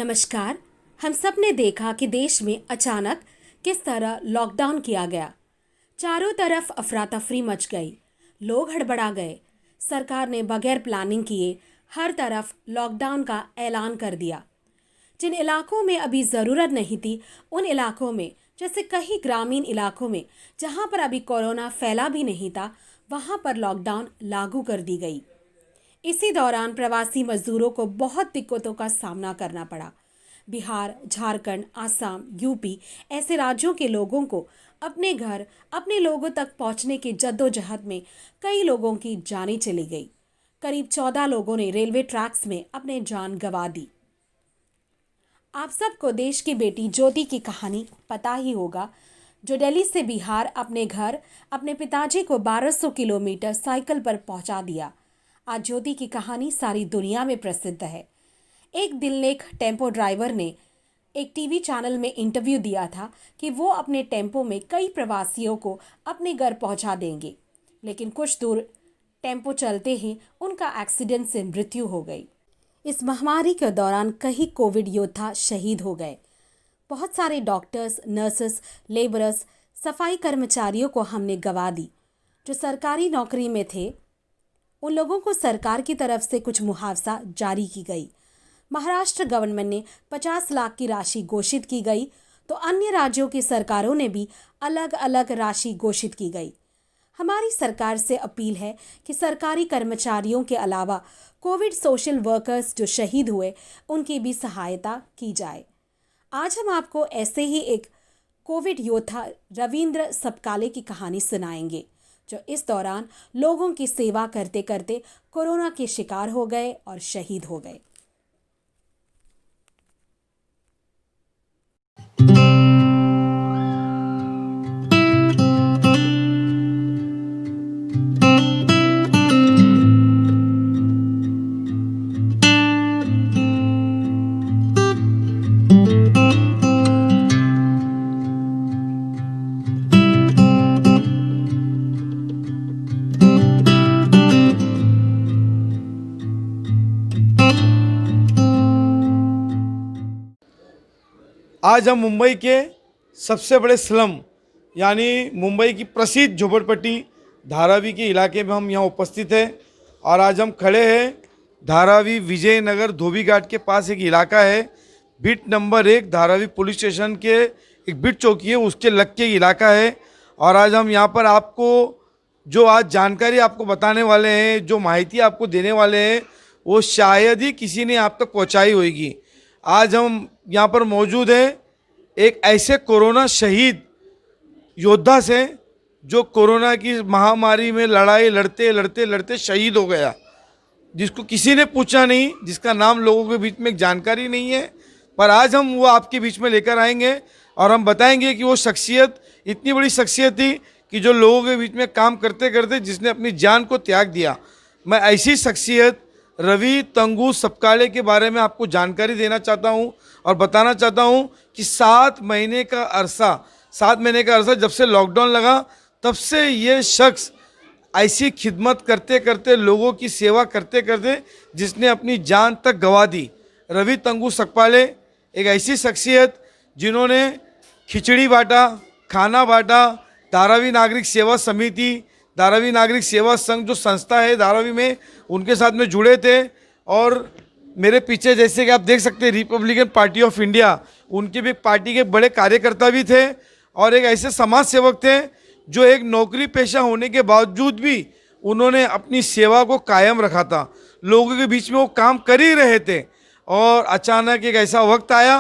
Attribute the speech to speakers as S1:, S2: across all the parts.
S1: नमस्कार। हम सब ने देखा कि देश में अचानक किस तरह लॉकडाउन किया गया। चारों तरफ अफरा तफरी मच गई, लोग हड़बड़ा गए। सरकार ने बगैर प्लानिंग किए हर तरफ लॉकडाउन का ऐलान कर दिया। जिन इलाकों में अभी ज़रूरत नहीं थी, उन इलाकों में, जैसे कई ग्रामीण इलाकों में जहां पर अभी कोरोना फैला भी नहीं था, वहां पर लॉकडाउन लागू कर दी गई। इसी दौरान प्रवासी मजदूरों को बहुत दिक्कतों का सामना करना पड़ा। बिहार, झारखंड, आसाम, यूपी ऐसे राज्यों के लोगों को अपने घर, अपने लोगों तक पहुंचने की जद्दोजहद में कई लोगों की जानें चली गई। करीब 14 लोगों ने रेलवे ट्रैक्स में अपने जान गंवा दी। आप सबको देश की बेटी ज्योति की कहानी पता ही होगा, जो दिल्ली से बिहार अपने घर, अपने पिताजी को 1200 किलोमीटर साइकिल पर पहुंचा दिया। आज ज्योति की कहानी सारी दुनिया में प्रसिद्ध है। एक दिललेख टेम्पो ड्राइवर ने एक टीवी चैनल में इंटरव्यू दिया था कि वो अपने टेम्पो में कई प्रवासियों को अपने घर पहुंचा देंगे, लेकिन कुछ दूर टेम्पो चलते ही उनका एक्सीडेंट से मृत्यु हो गई। इस महामारी के दौरान कई कोविड योद्धा शहीद हो गए। बहुत सारे डॉक्टर्स, नर्सेस, लेबरर्स, सफाई कर्मचारियों को हमने गंवा दी। जो सरकारी नौकरी में थे, उन लोगों को सरकार की तरफ से कुछ मुआवजा जारी की गई। महाराष्ट्र गवर्नमेंट ने 50 लाख की राशि घोषित की गई, तो अन्य राज्यों की सरकारों ने भी अलग अलग राशि घोषित की गई। हमारी सरकार से अपील है कि सरकारी कर्मचारियों के अलावा कोविड सोशल वर्कर्स जो शहीद हुए, उनकी भी सहायता की जाए। आज हम आपको ऐसे ही एक कोविड योद्धा रविंद्र सपकाले की कहानी सुनाएंगे, जो इस दौरान लोगों की सेवा करते करते कोरोना के शिकार हो गए और शहीद हो गए।
S2: आज हम मुंबई के सबसे बड़े स्लम यानी मुंबई की प्रसिद्ध झोपड़पट्टी धारावी के इलाके में हम यहाँ उपस्थित हैं। और आज हम खड़े हैं धारावी विजयनगर धोबी घाट के पास। एक इलाका है bit number 1 Dharavi police station के एक बिट चौकी है, उसके लग के इलाका है। और आज हम यहाँ पर आपको जो आज जानकारी आपको बताने वाले हैं, जो माहिती आपको देने वाले हैं, वो शायद ही किसी ने आप तक पहुँचाई होगी। आज हम यहाँ पर मौजूद हैं एक ऐसे कोरोना शहीद योद्धा से जो कोरोना की महामारी में लड़ाई लड़ते लड़ते लड़ते शहीद हो गया, जिसको किसी ने पूछा नहीं, जिसका नाम लोगों के बीच में जानकारी नहीं है। पर आज हम वो आपके बीच में लेकर आएंगे और हम बताएंगे कि वो शख्सियत इतनी बड़ी शख्सियत थी कि जो लोगों के बीच में काम करते करते जिसने अपनी जान को त्याग दिया। मैं ऐसी शख्सियत रवि तंगू सपकाले के बारे में आपको जानकारी देना चाहता हूं और बताना चाहता हूं कि 7 महीने का अरसा जब से लॉकडाउन लगा, तब से ये शख्स ऐसी खिदमत करते करते, लोगों की सेवा करते करते जिसने अपनी जान तक गंवा दी। रवि तंगू सपकाले एक ऐसी शख्सियत जिन्होंने खिचड़ी बांटा, खाना बांटा। धारावी नागरिक सेवा समिति, धारावी नागरिक सेवा संघ जो संस्था है धारावी में, उनके साथ में जुड़े थे। और मेरे पीछे जैसे कि आप देख सकते हैं रिपब्लिकन पार्टी ऑफ इंडिया, उनके भी पार्टी के बड़े कार्यकर्ता भी थे। और एक ऐसे समाज सेवक थे जो एक नौकरी पेशा होने के बावजूद भी उन्होंने अपनी सेवा को कायम रखा था। लोगों के बीच में वो काम कर ही रहे थे और अचानक एक ऐसा वक्त आया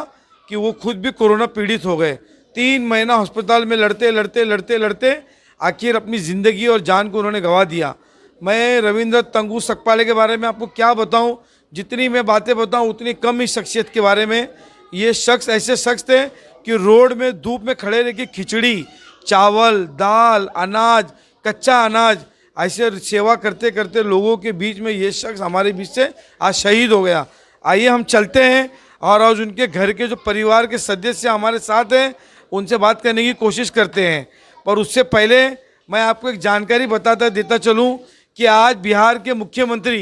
S2: कि वो खुद भी कोरोना पीड़ित हो गए। 3 महीना अस्पताल में लड़ते लड़ते लड़ते लड़ते आखिर अपनी ज़िंदगी और जान को उन्होंने गंवा दिया। मैं रविंद्र तंगू सपकाले के बारे में आपको क्या बताऊं, जितनी मैं बातें बताऊं उतनी कम इस शख्सियत के बारे में। ये शख्स ऐसे शख्स थे कि रोड में धूप में खड़े रह के खिचड़ी, चावल, दाल, अनाज, कच्चा अनाज ऐसे सेवा करते करते लोगों के बीच में ये शख्स हमारे बीच से आज शहीद हो गया। आइए हम चलते हैं और आज उनके घर के जो परिवार के सदस्य हमारे साथ हैं उनसे बात करने की कोशिश करते हैं। पर उससे पहले मैं आपको एक जानकारी बताता देता चलूं कि आज बिहार के मुख्यमंत्री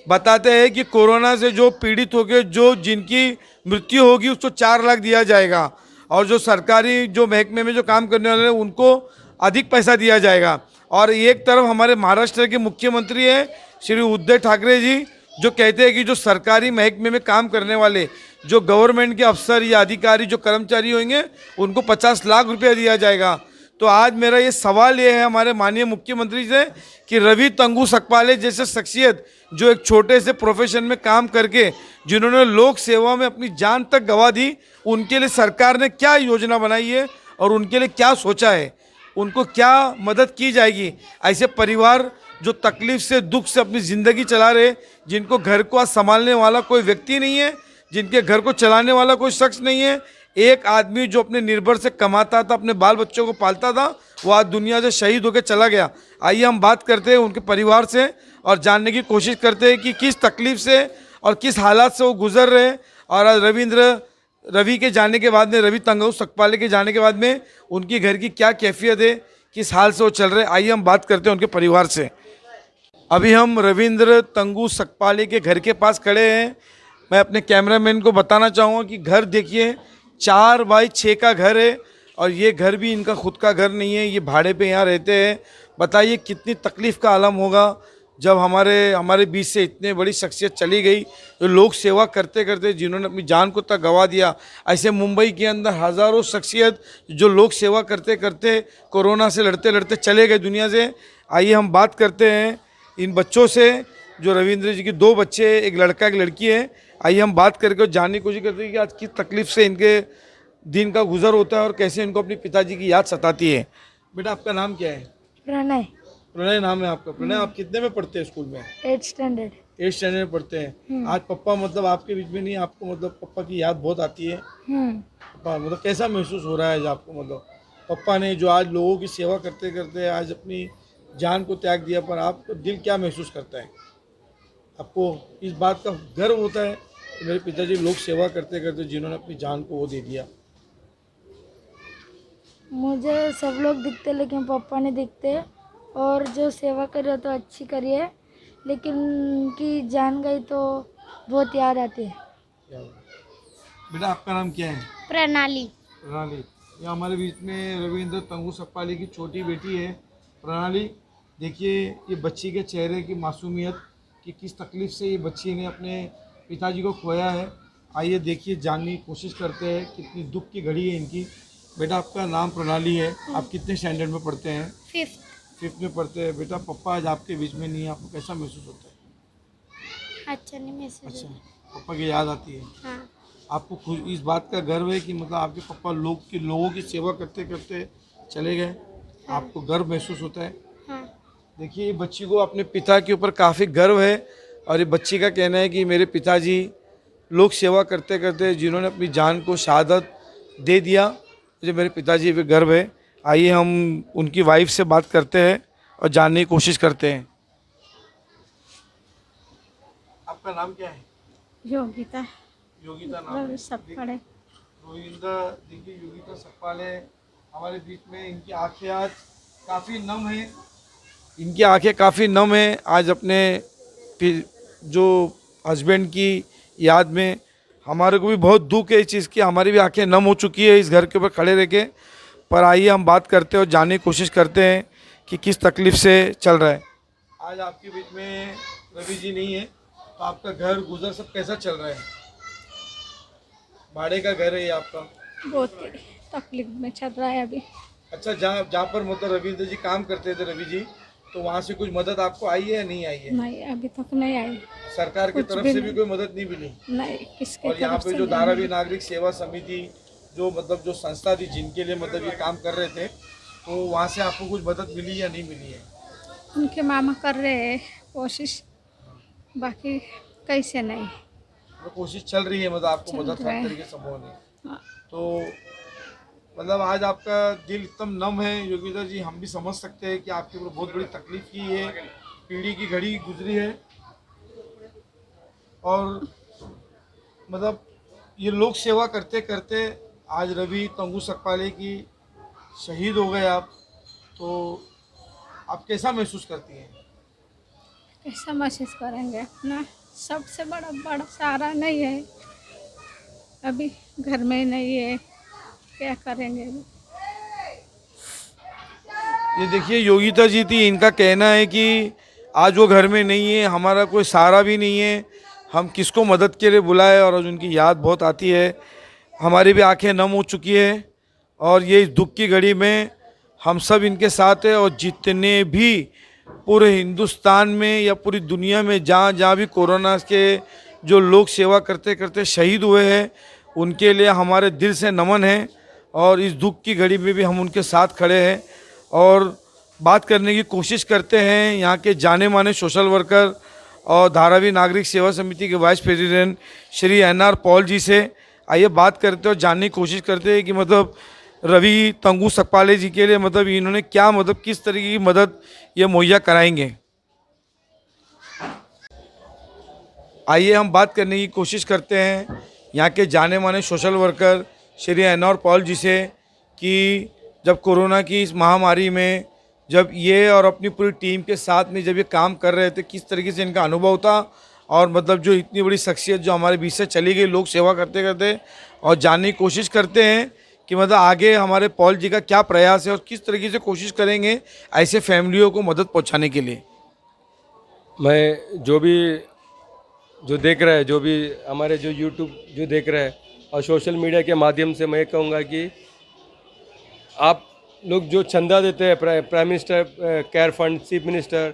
S2: बताते हैं कि कोरोना से जो पीड़ित हो गए, जो जिनकी मृत्यु होगी उसको 4 लाख दिया जाएगा, और जो सरकारी जो महकमे में जो काम करने वाले हैं उनको अधिक पैसा दिया जाएगा। और एक तरफ हमारे महाराष्ट्र के मुख्यमंत्री हैं श्री उद्धव ठाकरे जी, जो कहते हैं कि जो सरकारी महकमे में काम करने वाले जो गवर्नमेंट के अफसर या अधिकारी जो कर्मचारी होंगे उनको 50 लाख रुपया दिया जाएगा। तो आज मेरा ये सवाल ये है हमारे माननीय मुख्यमंत्री से कि रवि तंगू सकपाले जैसे शख्सियत जो एक छोटे से प्रोफेशन में काम करके जिन्होंने लोक सेवा में अपनी जान तक गंवा दी, उनके लिए सरकार ने क्या योजना बनाई है और उनके लिए क्या सोचा है, उनको क्या मदद की जाएगी। ऐसे परिवार जो तकलीफ से दुख से अपनी ज़िंदगी चला रहे, जिनको घर को आज संभालने वाला कोई व्यक्ति नहीं है, जिनके घर को चलाने वाला कोई शख्स नहीं है, एक आदमी जो अपने निर्भर से कमाता था, अपने बाल बच्चों को पालता था, वो आज दुनिया से शहीद होकर चला गया। आइए हम बात करते हैं उनके परिवार से और जानने की कोशिश करते हैं कि किस तकलीफ से और किस हालात से वो गुजर रहे हैं। और आज रवि के जाने के बाद में, रवि तंगू सकपाले के जाने के बाद में उनकी घर की क्या कैफियत है, किस हाल से वो चल रहे हैं, आइए हम बात करते हैं उनके परिवार से। अभी हम रविंद्र तंगू सकपाले के घर के पास खड़े हैं। मैं अपने कैमरामैन को बताना चाहूँगा कि घर देखिए, 4 बाई 6 का घर है और ये घर भी इनका खुद का घर नहीं है, ये भाड़े पे यहाँ रहते हैं। बताइए कितनी तकलीफ़ का आलम होगा जब हमारे बीच से इतने बड़ी शख्सियत चली गई, जो लोक सेवा करते करते जिन्होंने अपनी जान को तक गंवा दिया। ऐसे मुंबई के अंदर हज़ारों शख्सियत जो लोक सेवा करते करते कोरोना से लड़ते लड़ते चले गए दुनिया से। आइए हम बात करते हैं इन बच्चों से, जो रविंद्र जी की 2 बच्चे, एक लड़का एक लड़की है। आइए हम बात करके जानने की कोशिश करते हैं कि आज किस तकलीफ से इनके दिन का गुजर होता है और कैसे इनको अपने पिताजी की याद सताती है। बेटा आपका नाम क्या है?
S3: प्रणय।
S2: प्रणय नाम है आपका। प्रणय, आप कितने में पढ़ते हैं स्कूल में?
S3: 8th standard.
S2: 8th स्टैंडर्ड में पढ़ते हैं। आज पप्पा मतलब आपके बीच में नहीं, आपको मतलब पप्पा की याद बहुत आती है? पप्पा मतलब कैसा महसूस हो रहा है आज आपको, मतलब पप्पा ने जो आज लोगों की सेवा करते करते आज अपनी जान को त्याग दिया, पर आपको दिल क्या महसूस करता है? आपको इस बात का गर्व होता है कि मेरे पिताजी लोग सेवा करते करते जिन्होंने अपनी जान को वो दे दिया?
S3: मुझे सब लोग दिखते लेकिन पापा नहीं दिखते, और जो सेवा करिए तो अच्छी करिए, लेकिन उनकी जान गई तो बहुत याद आती है।
S2: बेटा आपका नाम क्या है?
S3: प्रणाली।
S2: प्रणाली। ये हमारे बीच में रविंद्र तंगू सकपाले की छोटी बेटी है प्रणाली। देखिए ये बच्ची के चेहरे की मासूमियत कि किस तकलीफ़ से ये बच्ची ने अपने पिताजी को खोया है। आइए देखिए, जानने की कोशिश करते हैं कितनी दुख की घड़ी है इनकी। बेटा आपका नाम प्रणाली है, आप कितने स्टैंडर्ड में पढ़ते हैं? 5th में पढ़ते हैं। बेटा पप्पा आज आपके बीच में नहीं है, आपको कैसा महसूस होता है?
S3: अच्छा नहीं महसूस।
S2: अच्छा, पप्पा की याद आती है।
S3: हाँ।
S2: आपको खुद इस बात का गर्व है कि मतलब आपके पापा लोगों की सेवा करते करते चले गए? आपको गर्व महसूस होता है?
S3: हाँ।
S2: देखिए ये बच्ची को अपने पिता के ऊपर काफ़ी गर्व है, और ये बच्ची का कहना है कि मेरे पिताजी लोक सेवा करते करते जिन्होंने अपनी जान को शहादत दे दिया, मुझे मेरे पिताजी पे गर्व है। आइए हम उनकी वाइफ से बात करते हैं और जानने की कोशिश करते हैं। आपका नाम क्या है?
S3: योगिता।
S2: योगिता नाम है।
S3: सकपाले।
S2: देखिए योगिता सकपाले हमारे बीच में, इनकी आंखें आज काफ़ी नम है, इनकी आंखें काफ़ी नम है आज अपने जो हस्बैंड की याद में। हमारे को भी बहुत दुख है इस चीज़ की, हमारी भी आंखें नम हो चुकी है इस घर के ऊपर खड़े रह के। पर आइए हम बात करते हैं और जानने की कोशिश करते हैं कि किस तकलीफ़ से चल रहा है। आज आपके बीच में रवि जी नहीं है, तो आपका घर गुजर सब कैसा चल रहा है? भाड़े का घर है ये आपका?
S3: बहुत तकलीफ में चल रहा है अभी।
S2: अच्छा, जहाँ पर मतलब रविंद्र जी काम करते थे, रवि जी, तो वहाँ से कुछ मदद आपको आई है या नहीं आई है?
S3: नहीं, अभी तक नहीं आई।
S2: सरकार की तरफ से भी कोई मदद नहीं मिली?
S3: नहीं, किसके
S2: और यहाँ पे जो धारावी नागरिक सेवा समिति जो मतलब जो संस्था थी जिनके लिए मतलब ये काम कर रहे थे, तो वहाँ से आपको कुछ मदद मिली या नहीं मिली है?
S3: उनके मामा कर रहे हैं कोशिश, बाकी कैसे नहीं।
S2: तो कोशिश चल रही है, मतलब आपको
S3: चल
S2: मदद
S3: रहा
S2: हर
S3: है।
S2: तरीके से संभव नहीं।
S3: हाँ।
S2: तो मतलब आज आपका दिल एकदम नम है योगिता जी, हम भी समझ सकते हैं कि आपके ऊपर बहुत बड़ी तकलीफ की है, पीढ़ी की घड़ी गुजरी है, और मतलब ये लोग सेवा करते करते आज रवि तंगू सकपाले की शहीद हो गए आप, तो आप कैसा महसूस करती हैं?
S4: ऐसा महसूस करेंगे ना। सबसे बड़ा बड़ा सहारा नहीं है, अभी घर में नहीं है, क्या करेंगे अभी?
S2: ये देखिए योगिता जी थी, इनका कहना है कि आज वो घर में नहीं है, हमारा कोई सहारा भी नहीं है, हम किसको मदद के लिए बुलाए। और आज उनकी याद बहुत आती है, हमारी भी आंखें नम हो चुकी है। और ये इस दुख की घड़ी में हम सब इनके साथ हैं। और जितने भी पूरे हिंदुस्तान में या पूरी दुनिया में जहाँ जहाँ भी कोरोना के जो लोग सेवा करते करते शहीद हुए हैं, उनके लिए हमारे दिल से नमन है। और इस दुख की घड़ी में भी हम उनके साथ खड़े हैं और बात करने की कोशिश करते हैं यहाँ के जाने माने सोशल वर्कर और धारावी नागरिक सेवा समिति के vice president Shri N R. Paul ji से। आइए बात करते हैं और जानने की कोशिश करते हैं कि मतलब रवि तंगू सकपाले जी के लिए मतलब इन्होंने क्या मतलब किस तरीके की मदद ये मुहैया कराएंगे। आइए हम बात करने की कोशिश करते हैं यहाँ के जाने माने social worker Shri N R. Paul ji से कि जब कोरोना की इस महामारी में जब ये और अपनी पूरी टीम के साथ में जब ये काम कर रहे थे, किस तरीके से इनका अनुभव था। और मतलब जो इतनी बड़ी शख्सियत जो हमारे बीच से चली गई लोग सेवा करते करते, और जानने की कोशिश करते हैं कि मतलब आगे हमारे पॉल जी का क्या प्रयास है और किस तरीके से कोशिश करेंगे ऐसे फैमिलियों को मदद पहुंचाने के लिए।
S5: मैं जो देख रहा है, जो भी हमारे जो यूट्यूब जो देख रहा है और सोशल मीडिया के माध्यम से मैं कहूँगा कि आप लोग जो चंदा देते हैं prime minister care fund, chief minister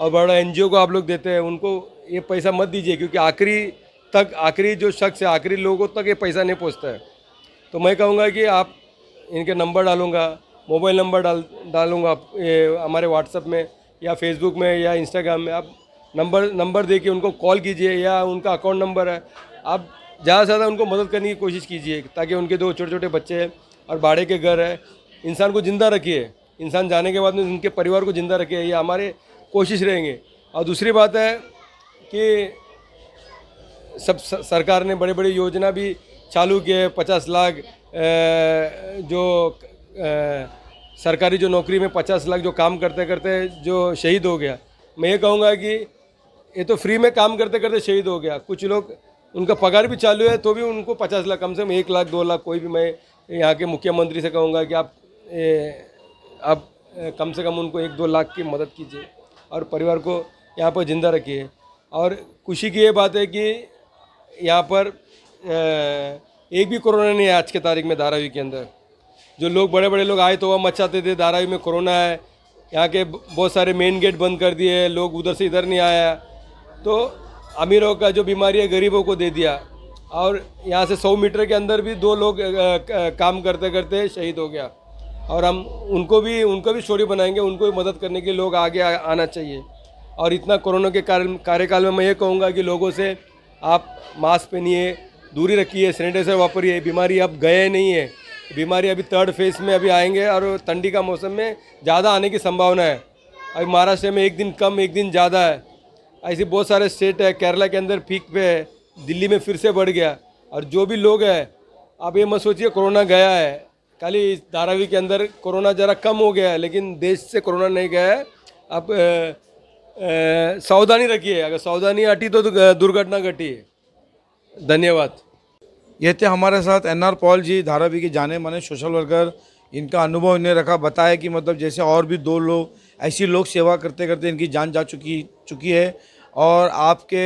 S5: और बड़ा एनजीओ को आप लोग देते हैं, उनको ये पैसा मत दीजिए, क्योंकि आखिरी जो शख्स है, आखिरी लोगों तक ये पैसा नहीं पहुंचता है। तो मैं कहूँगा कि आप इनके नंबर डालूँगा, मोबाइल नंबर डालूँगा ये हमारे व्हाट्सएप में या फेसबुक में या इंस्टाग्राम में। आप नंबर दे के उनको कॉल कीजिए, या उनका अकाउंट नंबर है, आप ज़्यादा से ज़्यादा उनको मदद करने की कोशिश कीजिए, ताकि उनके दो छोटे छोटे बच्चे हैं और भाड़े के घर है। इंसान को ज़िंदा रखिए, इंसान जाने के बाद में उनके परिवार को ज़िंदा रखिए, ये हमारे कोशिश रहेंगे। और दूसरी बात है कि सब सरकार ने बड़े बड़ी योजना भी चालू किए। 50 लाख जो सरकारी जो नौकरी में 50 लाख जो काम करते करते जो शहीद हो गया, मैं ये कहूँगा कि ये तो फ्री में काम करते करते शहीद हो गया। कुछ लोग उनका पगार भी चालू है तो भी उनको 50 लाख, कम से कम 1 लाख 2 लाख, कोई भी, मैं यहाँ के मुख्यमंत्री से कहूँगा कि आप कम से कम उनको 1-2 लाख की मदद कीजिए और परिवार को यहाँ पर ज़िंदा रखिए। और खुशी की ये बात है कि यहाँ पर एक भी कोरोना नहीं है आज के तारीख में धारावी के अंदर। जो लोग बड़े बड़े लोग आए तो वह मचाते थे धारावी में कोरोना है, यहाँ के बहुत सारे मेन गेट बंद कर दिए, लोग उधर से इधर नहीं आया, तो अमीरों का जो बीमारी है गरीबों को दे दिया। और यहाँ से 100 मीटर के अंदर भी 2 लोग काम करते करते शहीद हो गया। और हम उनको भी स्टोरी बनाएंगे, उनको भी मदद करने के लिए लोग आगे आना चाहिए। और इतना कोरोना के कार्यकाल में मैं ये कहूँगा कि लोगों से आप मास्क पहनिए, दूरी रखिए, सैनिटाइजर वापरिए। बीमारी अब गए नहीं है, बीमारी अभी 3rd फेज में अभी आएंगे और ठंडी का मौसम में ज़्यादा आने की संभावना है। अभी महाराष्ट्र में एक दिन कम एक दिन ज़्यादा है, ऐसे बहुत सारे स्टेट है। केरला के अंदर पीक पे है, दिल्ली में फिर से बढ़ गया। और जो भी लोग हैं, आप ये मत सोचिए कोरोना गया है, खाली धारावी के अंदर कोरोना ज़रा कम हो गया है, लेकिन देश से कोरोना नहीं गया है। आप सावधानी रखिए, अगर सावधानी हटी तो दुर्घटना घटी है। धन्यवाद।
S2: ये थे हमारे साथ एन.आर. पॉल जी, धारावी के जाने माने सोशल वर्कर। इनका अनुभव इन्हें रखा, बताया कि मतलब जैसे और भी 2 लोग ऐसी लोग सेवा करते करते इनकी जान जा चुकी है। और आपके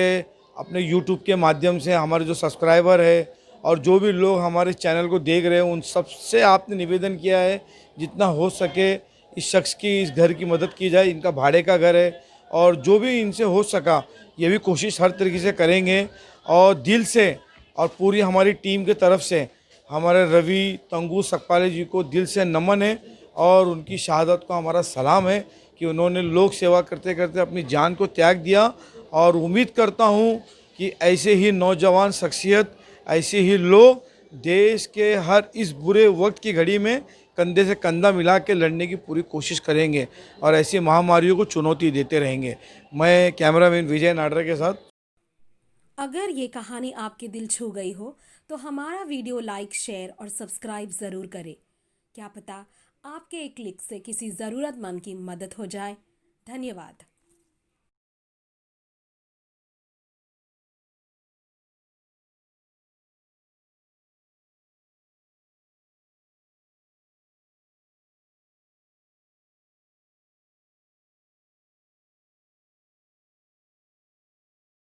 S2: अपने यूट्यूब के माध्यम से हमारे जो सब्सक्राइबर है और जो भी लोग हमारे चैनल को देख रहे हैं, उन सबसे आपने निवेदन किया है जितना हो सके इस शख्स की, इस घर की मदद की जाए। इनका भाड़े का घर है और जो भी इनसे हो सका ये भी कोशिश हर तरीके से करेंगे। और दिल से और पूरी हमारी टीम के तरफ से हमारे रवि तंगू सकपाले जी को दिल से नमन है और उनकी शहादत को हमारा सलाम है कि उन्होंने लोक सेवा करते करते अपनी जान को त्याग दिया। और उम्मीद करता हूँ कि ऐसे ही नौजवान शख्सियत, ऐसे ही लोग देश के हर इस बुरे वक्त की घड़ी में कंधे से कंधा मिला के लड़ने की पूरी कोशिश करेंगे और ऐसी महामारियों को चुनौती देते रहेंगे। मैं कैमरामैन विजय नाडर के साथ।
S1: अगर ये कहानी आपके दिल छू गई हो तो हमारा वीडियो लाइक, शेयर और सब्सक्राइब ज़रूर करें। क्या पता आपके एक क्लिक से किसी ज़रूरतमंद की मदद हो जाए। धन्यवाद।